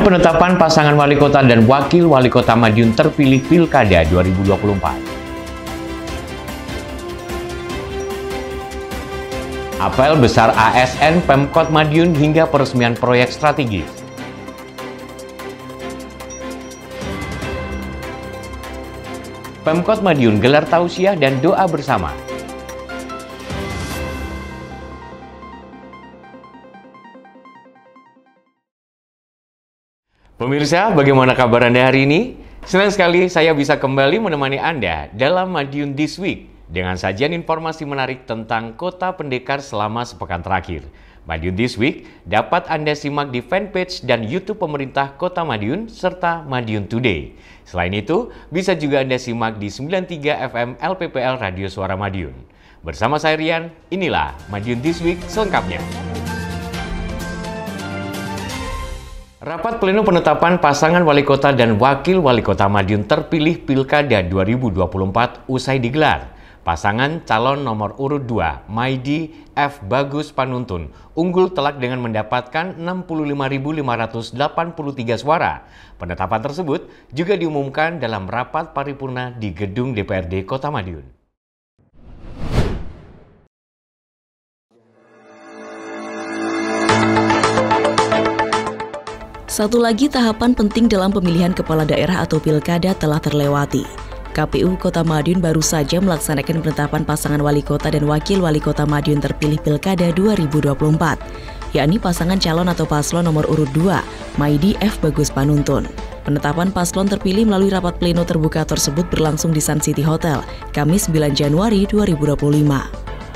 Pengumuman penetapan pasangan wali kota dan wakil wali kota Madiun terpilih Pilkada 2024. Apel besar ASN Pemkot Madiun hingga peresmian proyek strategis. Pemkot Madiun gelar tausiah dan doa bersama. Pemirsa, bagaimana kabar Anda hari ini? Senang sekali saya bisa kembali menemani Anda dalam Madiun This Week dengan sajian informasi menarik tentang Kota Pendekar selama sepekan terakhir. Madiun This Week dapat Anda simak di fanpage dan YouTube pemerintah Kota Madiun serta Madiun Today. Selain itu, bisa juga Anda simak di 93 FM LPPL Radio Suara Madiun. Bersama saya Rian, inilah Madiun This Week selengkapnya. Rapat pleno penetapan pasangan wali kota dan wakil wali kota Madiun terpilih Pilkada 2024 usai digelar. Pasangan calon nomor urut 2, Maidi F. Bagus Panuntun, unggul telak dengan mendapatkan 65.583 suara. Penetapan tersebut juga diumumkan dalam rapat paripurna di gedung DPRD Kota Madiun. Satu lagi tahapan penting dalam pemilihan kepala daerah atau pilkada telah terlewati. KPU Kota Madiun baru saja melaksanakan penetapan pasangan wali kota dan wakil wali kota Madiun terpilih Pilkada 2024, yakni pasangan calon atau paslon nomor urut 2, Maidi F. Bagus Panuntun. Penetapan paslon terpilih melalui rapat pleno terbuka tersebut berlangsung di Sun City Hotel, Kamis 9 Januari 2025.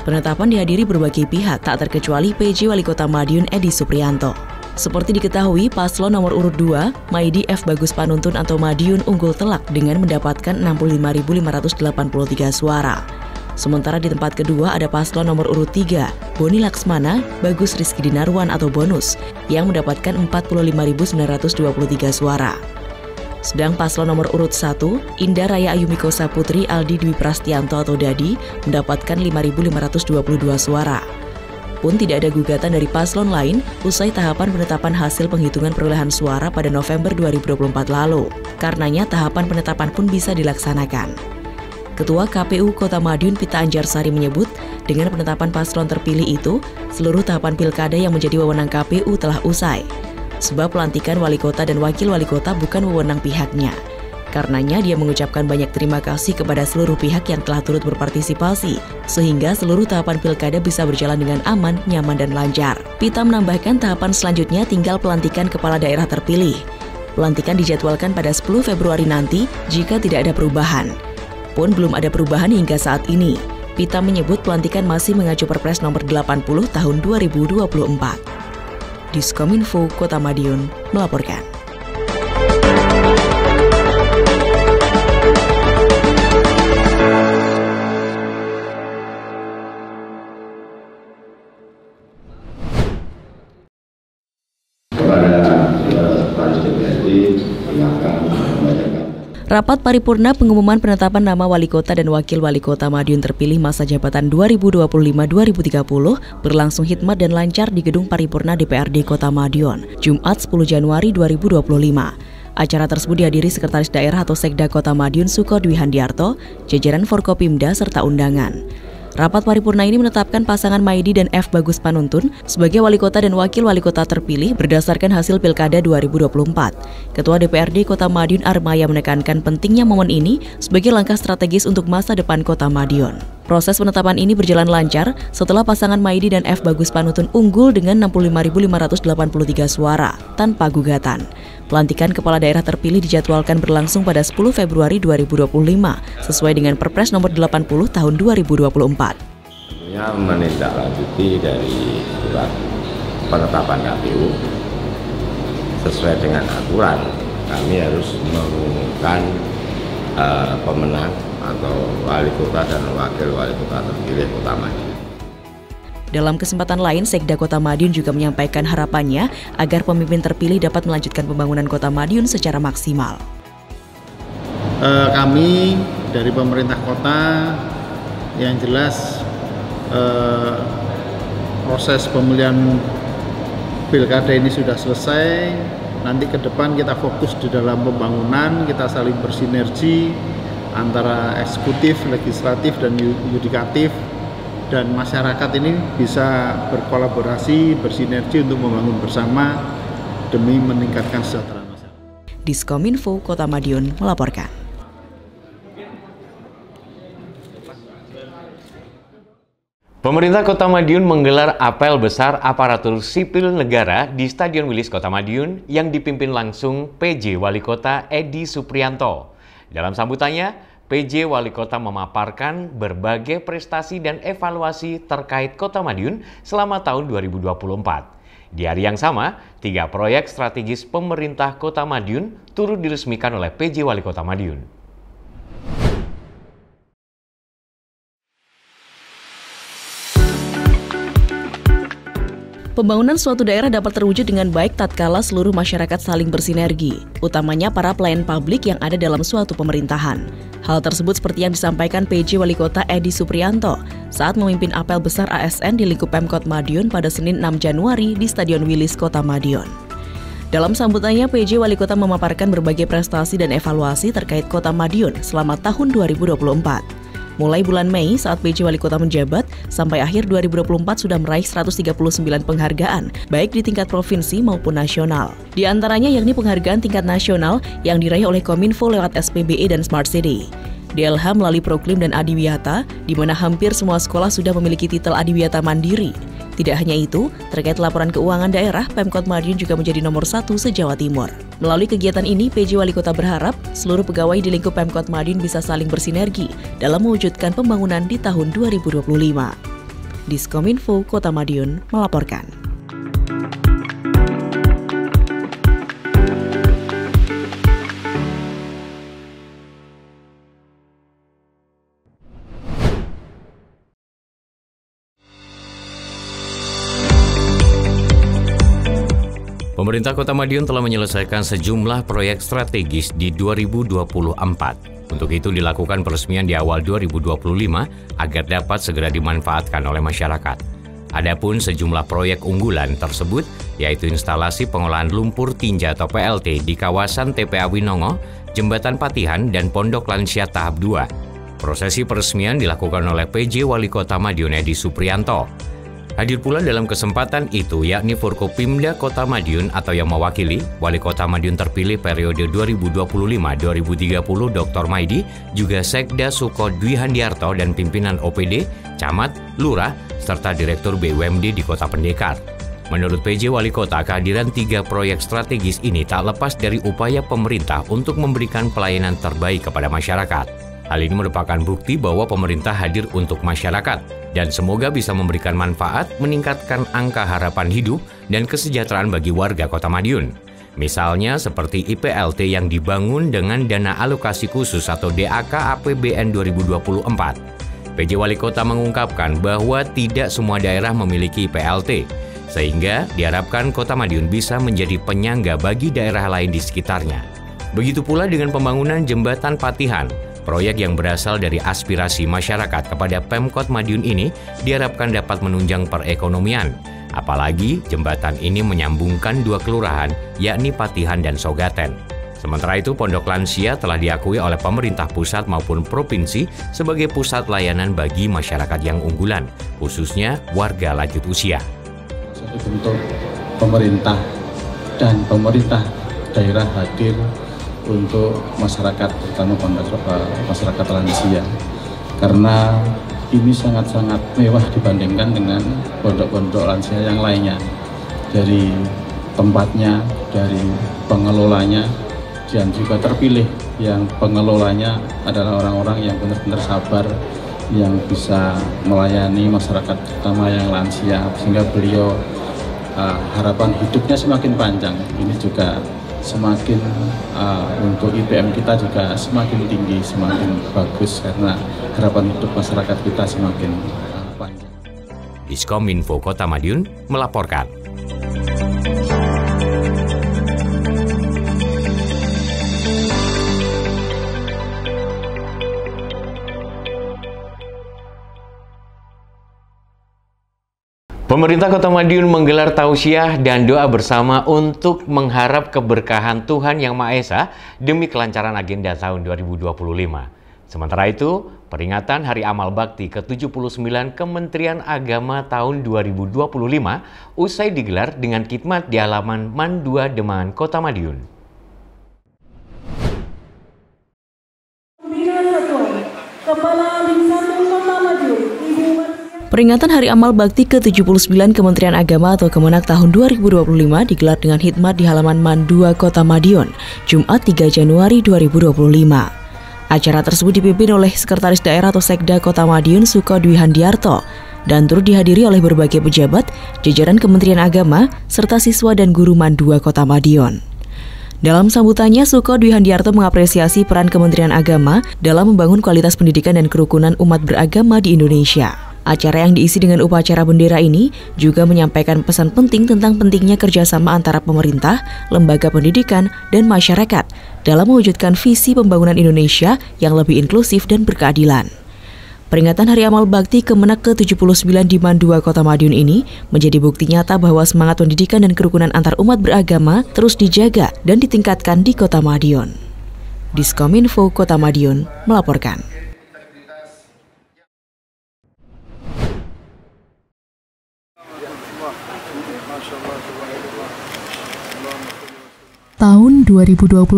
Penetapan dihadiri berbagai pihak, tak terkecuali PJ Wali Kota Madiun Edi Supriyanto. Seperti diketahui, paslon nomor urut 2, Maidi F. Bagus Panuntun atau Madiun unggul telak dengan mendapatkan 65.583 suara. Sementara di tempat kedua ada paslon nomor urut 3, Boni Laksmana Bagus Rizky Dinarwan atau Bonus, yang mendapatkan 45.923 suara. Sedang paslon nomor urut 1, Indah Raya Ayumiko Saputri Aldi Dwi Prastianto atau Dadi, mendapatkan 5.522 suara. Pun tidak ada gugatan dari paslon lain usai tahapan penetapan hasil penghitungan perolehan suara pada November 2024 lalu. Karenanya tahapan penetapan pun bisa dilaksanakan. Ketua KPU Kota Madiun Pita Anjarsari menyebut, dengan penetapan paslon terpilih itu, seluruh tahapan pilkada yang menjadi wewenang KPU telah usai. Sebab pelantikan wali kota dan wakil wali kota bukan wewenang pihaknya. Karenanya dia mengucapkan banyak terima kasih kepada seluruh pihak yang telah turut berpartisipasi, sehingga seluruh tahapan pilkada bisa berjalan dengan aman, nyaman, dan lancar. Pita menambahkan tahapan selanjutnya tinggal pelantikan kepala daerah terpilih. Pelantikan dijadwalkan pada 10 Februari nanti jika tidak ada perubahan. Pun belum ada perubahan hingga saat ini. Pita menyebut pelantikan masih mengacu Perpres nomor 80 tahun 2024. Diskominfo Kota Madiun melaporkan. Rapat paripurna pengumuman penetapan nama wali kota dan wakil wali kota Madiun terpilih masa jabatan 2025-2030 berlangsung hikmat dan lancar di gedung paripurna DPRD Kota Madiun, Jumat 10 Januari 2025. Acara tersebut dihadiri Sekretaris Daerah atau Sekda Kota Madiun Suko Dwi Handiarto, jajaran Forkopimda serta undangan. Rapat paripurna ini menetapkan pasangan Maidi dan F. Bagus Panuntun sebagai wali kota dan wakil wali kota terpilih berdasarkan hasil Pilkada 2024. Ketua DPRD Kota Madiun Armaya menekankan pentingnya momen ini sebagai langkah strategis untuk masa depan Kota Madiun. Proses penetapan ini berjalan lancar setelah pasangan Maidi dan F. Bagus Panuntun unggul dengan 65.583 suara tanpa gugatan. Pelantikan kepala daerah terpilih dijadwalkan berlangsung pada 10 Februari 2025 sesuai dengan Perpres nomor 80 tahun 2024. Tentunya menindaklanjuti dari surat penetapan KPU sesuai dengan aturan. Kami harus mengumumkan pemenang atau wali kota dan wakil wali kota terpilih Kota Madiun. Dalam kesempatan lain, Sekda Kota Madiun juga menyampaikan harapannya agar pemimpin terpilih dapat melanjutkan pembangunan Kota Madiun secara maksimal. Kami dari pemerintah kota yang jelas proses pemilihan pilkada ini sudah selesai. Nanti ke depan kita fokus di dalam pembangunan, kita saling bersinergi antara eksekutif, legislatif, dan yudikatif, dan masyarakat ini bisa berkolaborasi, bersinergi untuk membangun bersama demi meningkatkan kesejahteraan masyarakat. Diskominfo Kota Madiun melaporkan. Pemerintah Kota Madiun menggelar apel besar aparatur sipil negara di Stadion Wilis Kota Madiun yang dipimpin langsung PJ Wali Kota Edi Suprianto. Dalam sambutannya, PJ Wali Kota memaparkan berbagai prestasi dan evaluasi terkait Kota Madiun selama tahun 2024. Di hari yang sama, 3 proyek strategis pemerintah Kota Madiun turut diresmikan oleh PJ Wali Kota Madiun. Pembangunan suatu daerah dapat terwujud dengan baik tatkala seluruh masyarakat saling bersinergi, utamanya para pelayan publik yang ada dalam suatu pemerintahan. Hal tersebut seperti yang disampaikan PJ Wali Kota Edi Suprianto saat memimpin apel besar ASN di lingkup Pemkot Madiun pada Senin 6 Januari di Stadion Wilis Kota Madiun. Dalam sambutannya, PJ Wali Kota memaparkan berbagai prestasi dan evaluasi terkait Kota Madiun selama tahun 2024. Mulai bulan Mei saat PJ Wali Kota menjabat, sampai akhir 2024 sudah meraih 139 penghargaan, baik di tingkat provinsi maupun nasional. Di antaranya yakni penghargaan tingkat nasional yang diraih oleh Kominfo lewat SPBE dan Smart City. DLH melalui Proklim dan Adiwiyata, di mana hampir semua sekolah sudah memiliki titel Adiwiyata Mandiri. Tidak hanya itu, terkait laporan keuangan daerah, Pemkot Madiun juga menjadi nomor 1 se-Jawa Timur. Melalui kegiatan ini, PJ Wali Kota berharap seluruh pegawai di lingkup Pemkot Madiun bisa saling bersinergi dalam mewujudkan pembangunan di tahun 2025. Diskominfo Kota Madiun melaporkan. Pemerintah Kota Madiun telah menyelesaikan sejumlah proyek strategis di 2024. Untuk itu dilakukan peresmian di awal 2025 agar dapat segera dimanfaatkan oleh masyarakat. Adapun sejumlah proyek unggulan tersebut yaitu instalasi pengolahan lumpur tinja atau PLT di kawasan TPA Winongo, Jembatan Patihan, dan Pondok Lansia tahap 2. Prosesi peresmian dilakukan oleh PJ Wali Kota Madiun Edi Suprianto. Hadir pula dalam kesempatan itu yakni Forkopimda Kota Madiun atau yang mewakili Wali Kota Madiun terpilih periode 2025-2030 Dr. Maidi, juga Sekda Suko Dwi Handiarto dan pimpinan OPD, Camat, Lurah, serta Direktur BUMD di Kota Pendekar. Menurut PJ Wali Kota, kehadiran 3 proyek strategis ini tak lepas dari upaya pemerintah untuk memberikan pelayanan terbaik kepada masyarakat. Hal ini merupakan bukti bahwa pemerintah hadir untuk masyarakat dan semoga bisa memberikan manfaat meningkatkan angka harapan hidup dan kesejahteraan bagi warga Kota Madiun. Misalnya seperti IPLT yang dibangun dengan dana alokasi khusus atau DAK APBN 2024. PJ Wali Kota mengungkapkan bahwa tidak semua daerah memiliki IPLT, sehingga diharapkan Kota Madiun bisa menjadi penyangga bagi daerah lain di sekitarnya. Begitu pula dengan pembangunan Jembatan Patihan. Proyek yang berasal dari aspirasi masyarakat kepada Pemkot Madiun ini diharapkan dapat menunjang perekonomian. Apalagi jembatan ini menyambungkan 2 kelurahan, yakni Patihan dan Sogaten. Sementara itu, Pondok Lansia telah diakui oleh pemerintah pusat maupun provinsi sebagai pusat layanan bagi masyarakat yang unggulan, khususnya warga lanjut usia. Satu bentuk pemerintah dan pemerintah daerah hadir untuk masyarakat, terutama masyarakat lansia, karena ini sangat-sangat mewah dibandingkan dengan pondok-pondok lansia yang lainnya, dari tempatnya, dari pengelolanya, dan juga terpilih yang pengelolanya adalah orang-orang yang benar-benar sabar, yang bisa melayani masyarakat terutama yang lansia, sehingga beliau harapan hidupnya semakin panjang. Ini juga semakin untuk IPM kita juga semakin tinggi, semakin bagus karena harapan hidup masyarakat kita semakin panjang. Diskominfo Kota Madiun melaporkan. Pemerintah Kota Madiun menggelar tausiah dan doa bersama untuk mengharap keberkahan Tuhan Yang Maha Esa demi kelancaran agenda tahun 2025. Sementara itu, peringatan Hari Amal Bakti ke-79 Kementerian Agama tahun 2025 usai digelar dengan khidmat di halaman MAN 2 Demangan Kota Madiun. Peringatan Hari Amal Bakti ke-79 Kementerian Agama atau Kemenak tahun 2025 digelar dengan khidmat di halaman MAN 2 Kota Madiun, Jumat 3 Januari 2025. Acara tersebut dipimpin oleh Sekretaris Daerah atau Sekda Kota Madiun, Suko Dwi Handiarto, dan turut dihadiri oleh berbagai pejabat, jajaran Kementerian Agama, serta siswa dan guru MAN 2 Kota Madiun. Dalam sambutannya, Suko Dwi Handiarto mengapresiasi peran Kementerian Agama dalam membangun kualitas pendidikan dan kerukunan umat beragama di Indonesia. Acara yang diisi dengan upacara bendera ini juga menyampaikan pesan penting tentang pentingnya kerjasama antara pemerintah, lembaga pendidikan, dan masyarakat dalam mewujudkan visi pembangunan Indonesia yang lebih inklusif dan berkeadilan. Peringatan Hari Amal Bakti Kemenak ke-79 di MAN 2 Kota Madiun ini menjadi bukti nyata bahwa semangat pendidikan dan kerukunan antar umat beragama terus dijaga dan ditingkatkan di Kota Madiun. Diskominfo Kota Madiun melaporkan. Tahun 2025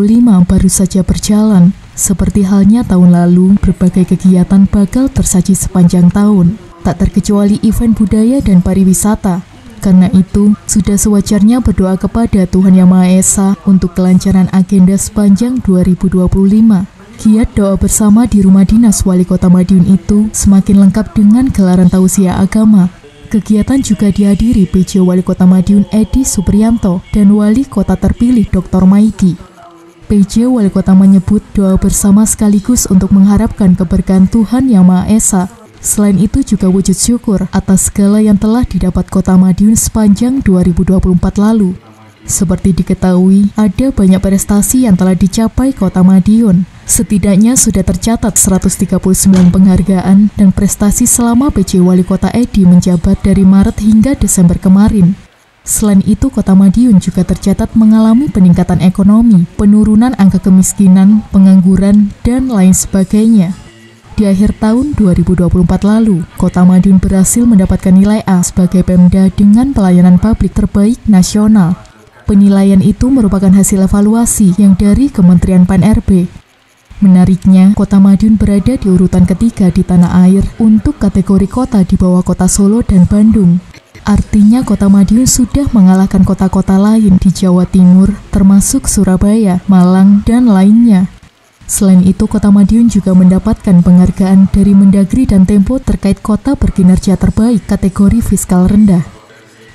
baru saja berjalan. Seperti halnya tahun lalu, berbagai kegiatan bakal tersaji sepanjang tahun, tak terkecuali event budaya dan pariwisata. Karena itu, sudah sewajarnya berdoa kepada Tuhan Yang Maha Esa untuk kelancaran agenda sepanjang 2025. Giat doa bersama di rumah dinas Wali Kota Madiun itu semakin lengkap dengan gelaran tausiah agama. Kegiatan juga dihadiri PJ Wali Kota Madiun Edi Supriyanto dan Wali Kota terpilih Dr. Maidi. PJ Wali Kota menyebut doa bersama sekaligus untuk mengharapkan keberkahan Tuhan Yang Maha Esa. Selain itu juga wujud syukur atas segala yang telah didapat Kota Madiun sepanjang 2024 lalu. Seperti diketahui, ada banyak prestasi yang telah dicapai Kota Madiun. Setidaknya sudah tercatat 139 penghargaan dan prestasi selama PJ Wali Kota Edi menjabat dari Maret hingga Desember kemarin. Selain itu, Kota Madiun juga tercatat mengalami peningkatan ekonomi, penurunan angka kemiskinan, pengangguran, dan lain sebagainya. Di akhir tahun 2024 lalu, Kota Madiun berhasil mendapatkan nilai A sebagai Pemda dengan pelayanan publik terbaik nasional. Penilaian itu merupakan hasil evaluasi yang dari Kementerian Pan-RB. Menariknya, Kota Madiun berada di urutan ketiga di tanah air untuk kategori kota di bawah Kota Solo dan Bandung. Artinya Kota Madiun sudah mengalahkan kota-kota lain di Jawa Timur, termasuk Surabaya, Malang, dan lainnya. Selain itu, Kota Madiun juga mendapatkan penghargaan dari Mendagri dan Tempo terkait kota berkinerja terbaik kategori fiskal rendah.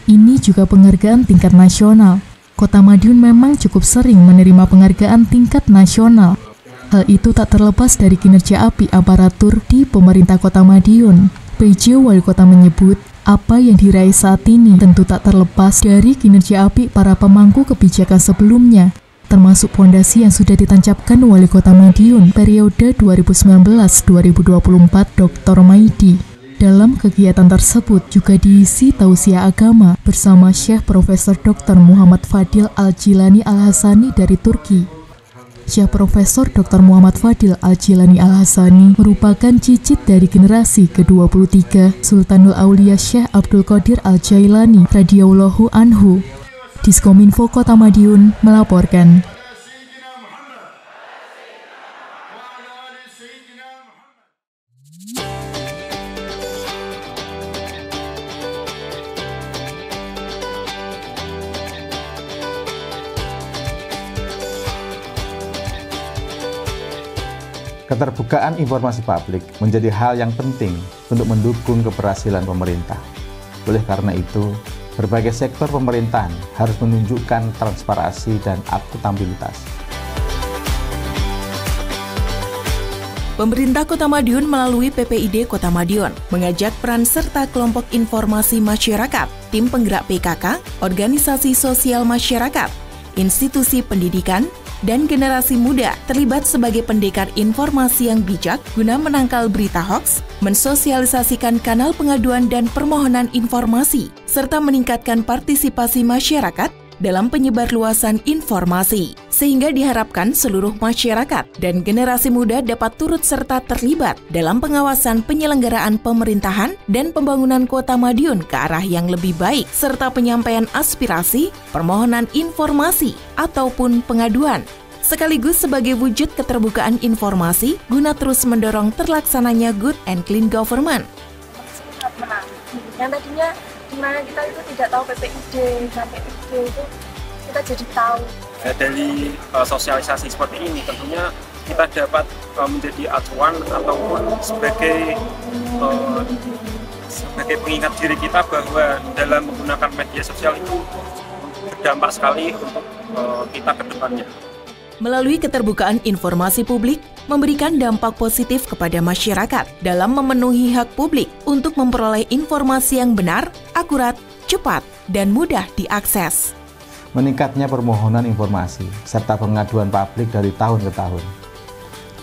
Ini juga penghargaan tingkat nasional. Kota Madiun memang cukup sering menerima penghargaan tingkat nasional. Hal itu tak terlepas dari kinerja api aparatur di pemerintah Kota Madiun. PJ Wali Kota menyebut, apa yang diraih saat ini tentu tak terlepas dari kinerja api para pemangku kebijakan sebelumnya, termasuk fondasi yang sudah ditancapkan Wali Kota Madiun periode 2019-2024 Dr. Maidi. Dalam kegiatan tersebut juga diisi tausiah agama bersama Syekh Profesor Dr. Muhammad Fadil Al-Jilani Al-Hasani dari Turki. Syekh Profesor Dr. Muhammad Fadil Al-Jilani Al-Hasani merupakan cicit dari generasi ke-23 Sultanul Aulia Syekh Abdul Qadir Al-Jailani radhiyallahu anhu. Diskominfo Kota Madiun melaporkan. Keterbukaan informasi publik menjadi hal yang penting untuk mendukung keberhasilan pemerintah. Oleh karena itu, berbagai sektor pemerintahan harus menunjukkan transparansi dan akuntabilitas. Pemerintah Kota Madiun melalui PPID Kota Madiun mengajak peran serta kelompok informasi masyarakat, tim penggerak PKK, organisasi sosial masyarakat, institusi pendidikan, dan generasi muda terlibat sebagai pendekar informasi yang bijak guna menangkal berita hoaks, mensosialisasikan kanal pengaduan dan permohonan informasi, serta meningkatkan partisipasi masyarakat dalam penyebarluasan informasi, sehingga diharapkan seluruh masyarakat dan generasi muda dapat turut serta terlibat dalam pengawasan penyelenggaraan pemerintahan dan pembangunan Kota Madiun ke arah yang lebih baik, serta penyampaian aspirasi, permohonan informasi, ataupun pengaduan, sekaligus sebagai wujud keterbukaan informasi guna terus mendorong terlaksananya good and clean government. Yang tadinya dimana kita itu tidak tahu PPID, KPID itu kita jadi tahu. Dari sosialisasi seperti ini tentunya kita dapat menjadi acuan ataupun sebagai pengingat diri kita bahwa dalam menggunakan media sosial itu berdampak sekali untuk kita ke depannya. Melalui keterbukaan informasi publik, memberikan dampak positif kepada masyarakat dalam memenuhi hak publik untuk memperoleh informasi yang benar, akurat, cepat, dan mudah diakses. Meningkatnya permohonan informasi serta pengaduan publik dari tahun ke tahun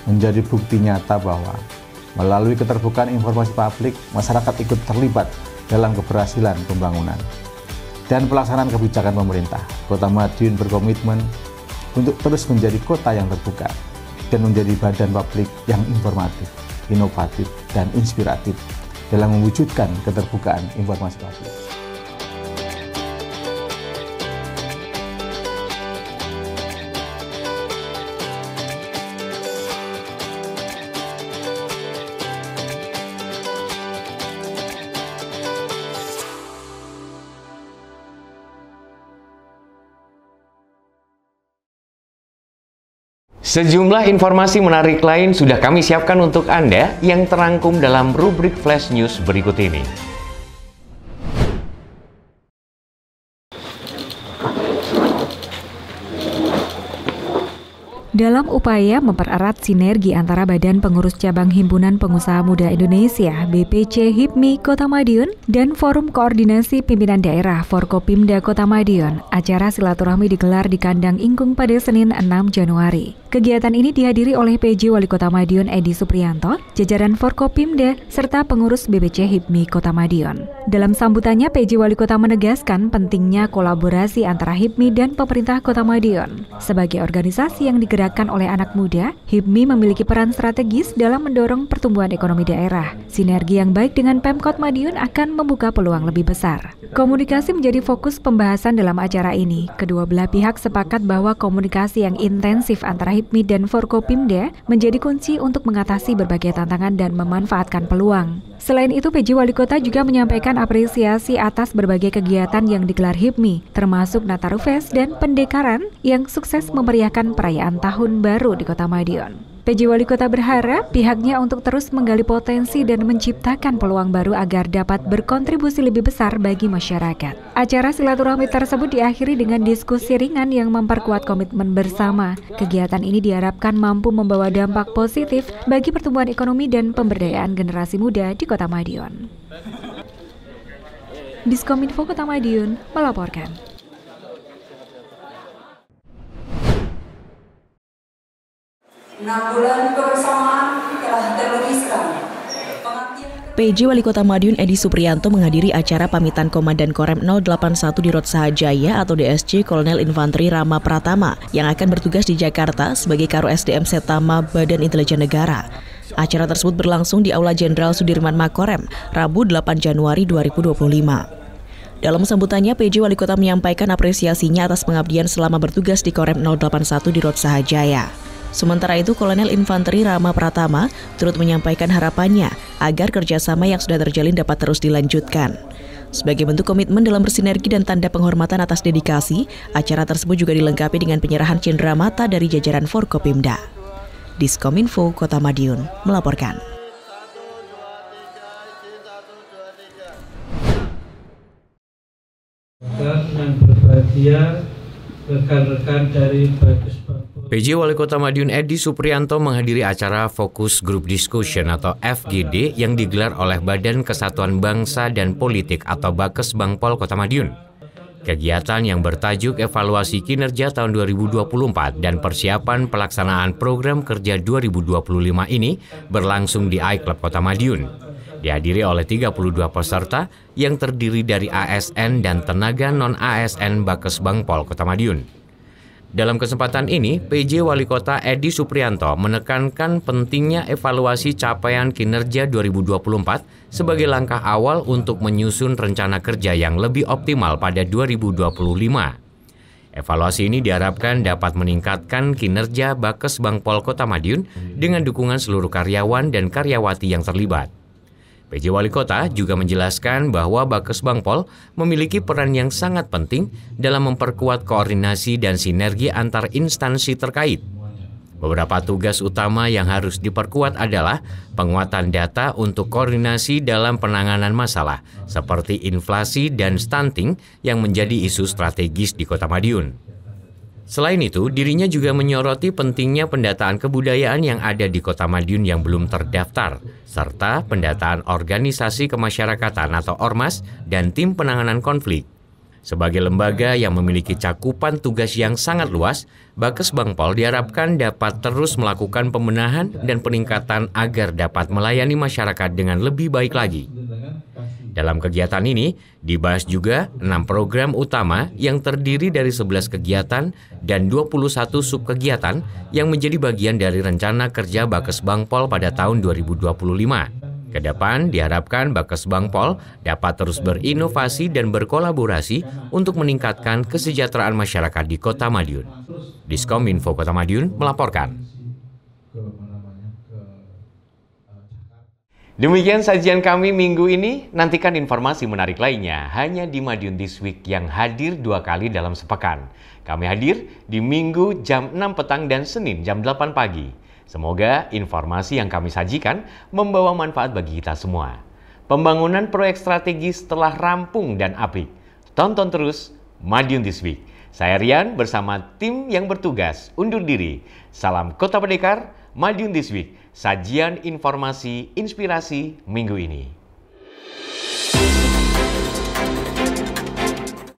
menjadi bukti nyata bahwa melalui keterbukaan informasi publik, masyarakat ikut terlibat dalam keberhasilan pembangunan dan pelaksanaan kebijakan pemerintah. Kota Madiun berkomitmen untuk terus menjadi kota yang terbuka dan menjadi badan publik yang informatif, inovatif, dan inspiratif dalam mewujudkan keterbukaan informasi publik. Sejumlah informasi menarik lain sudah kami siapkan untuk Anda yang terangkum dalam rubrik Flash News berikut ini. Dalam upaya mempererat sinergi antara Badan Pengurus Cabang Himpunan Pengusaha Muda Indonesia (BPC HIPMI) Kota Madiun dan Forum Koordinasi Pimpinan Daerah Forkopimda Kota Madiun, acara silaturahmi digelar di Kandang Ingkung pada Senin 6 Januari. Kegiatan ini dihadiri oleh PJ Wali Kota Madiun Edi Supriyanto, jajaran Forkopimda, serta pengurus BPC HIPMI Kota Madiun. Dalam sambutannya, PJ Wali Kota menegaskan pentingnya kolaborasi antara HIPMI dan pemerintah Kota Madiun. Sebagai organisasi yang digerakkan oleh anak muda, HIPMI memiliki peran strategis dalam mendorong pertumbuhan ekonomi daerah. Sinergi yang baik dengan Pemkot Madiun akan membuka peluang lebih besar. Komunikasi menjadi fokus pembahasan dalam acara ini. Kedua belah pihak sepakat bahwa komunikasi yang intensif antara HIPMI dan Forkopimda menjadi kunci untuk mengatasi berbagai tantangan dan memanfaatkan peluang. Selain itu, PJ Wali Kota juga menyampaikan apresiasi atas berbagai kegiatan yang digelar HIPMI, termasuk Nataru Fest dan Pendekaran yang sukses memeriahkan perayaan Tahun Baru di Kota Madiun. PJ Wali Kota berharap pihaknya untuk terus menggali potensi dan menciptakan peluang baru agar dapat berkontribusi lebih besar bagi masyarakat. Acara silaturahmi tersebut diakhiri dengan diskusi ringan yang memperkuat komitmen bersama. Kegiatan ini diharapkan mampu membawa dampak positif bagi pertumbuhan ekonomi dan pemberdayaan generasi muda di Kota Madiun. Diskominfo Kota Madiun melaporkan. PJ Wali Kota Madiun Edi Supriyanto menghadiri acara pamitan Komandan Korem 081 di Rot Sahajaya atau DSC Kolonel Infanteri Rama Pratama yang akan bertugas di Jakarta sebagai Karo SDM Setama Badan Intelijen Negara. Acara tersebut berlangsung di Aula Jenderal Sudirman Makorem, Rabu 8 Januari 2025. Dalam sambutannya, PJ Wali Kota menyampaikan apresiasinya atas pengabdian selama bertugas di Korem 081 di Rot Sahajaya. Sementara itu, Kolonel Infanteri Rama Pratama turut menyampaikan harapannya agar kerjasama yang sudah terjalin dapat terus dilanjutkan. Sebagai bentuk komitmen dalam bersinergi dan tanda penghormatan atas dedikasi, acara tersebut juga dilengkapi dengan penyerahan cenderamata dari jajaran Forkopimda. Diskominfo Kota Madiun melaporkan. Dan berbahagia rekan-rekan dari Bagus PJ Wali Kota Madiun Edi Supriyanto menghadiri acara Fokus Group Discussion atau FGD yang digelar oleh Badan Kesatuan Bangsa dan Politik atau Bakes Bangpol Kota Madiun. Kegiatan yang bertajuk evaluasi kinerja tahun 2024 dan persiapan pelaksanaan program kerja 2025 ini berlangsung di iClub Kota Madiun. Dihadiri oleh 32 peserta yang terdiri dari ASN dan tenaga non-ASN Bakesbangpol Kota Madiun. Dalam kesempatan ini, PJ Wali Kota Edi Suprianto menekankan pentingnya evaluasi capaian kinerja 2024 sebagai langkah awal untuk menyusun rencana kerja yang lebih optimal pada 2025. Evaluasi ini diharapkan dapat meningkatkan kinerja Bakesbangpol Kota Madiun dengan dukungan seluruh karyawan dan karyawati yang terlibat. PJ Wali Kota juga menjelaskan bahwa Bakesbangpol memiliki peran yang sangat penting dalam memperkuat koordinasi dan sinergi antar instansi terkait. Beberapa tugas utama yang harus diperkuat adalah penguatan data untuk koordinasi dalam penanganan masalah, seperti inflasi dan stunting yang menjadi isu strategis di Kota Madiun. Selain itu, dirinya juga menyoroti pentingnya pendataan kebudayaan yang ada di Kota Madiun yang belum terdaftar, serta pendataan organisasi kemasyarakatan atau Ormas dan tim penanganan konflik. Sebagai lembaga yang memiliki cakupan tugas yang sangat luas, Bakesbangpol diharapkan dapat terus melakukan pembenahan dan peningkatan agar dapat melayani masyarakat dengan lebih baik lagi. Dalam kegiatan ini, dibahas juga 6 program utama yang terdiri dari 11 kegiatan dan 21 subkegiatan yang menjadi bagian dari rencana kerja Bakesbangpol pada tahun 2025. Kedepan diharapkan Bakesbangpol dapat terus berinovasi dan berkolaborasi untuk meningkatkan kesejahteraan masyarakat di Kota Madiun. Diskominfo Kota Madiun melaporkan. Demikian sajian kami minggu ini. Nantikan informasi menarik lainnya hanya di Madiun This Week yang hadir 2 kali dalam sepekan. Kami hadir di Minggu jam 6 petang dan Senin jam 8 pagi. Semoga informasi yang kami sajikan membawa manfaat bagi kita semua. Pembangunan proyek strategis telah rampung dan apik. Tonton terus Madiun This Week. Saya Rian bersama tim yang bertugas undur diri. Salam Kota Pendekar, Madiun This Week. Sajian informasi inspirasi minggu ini.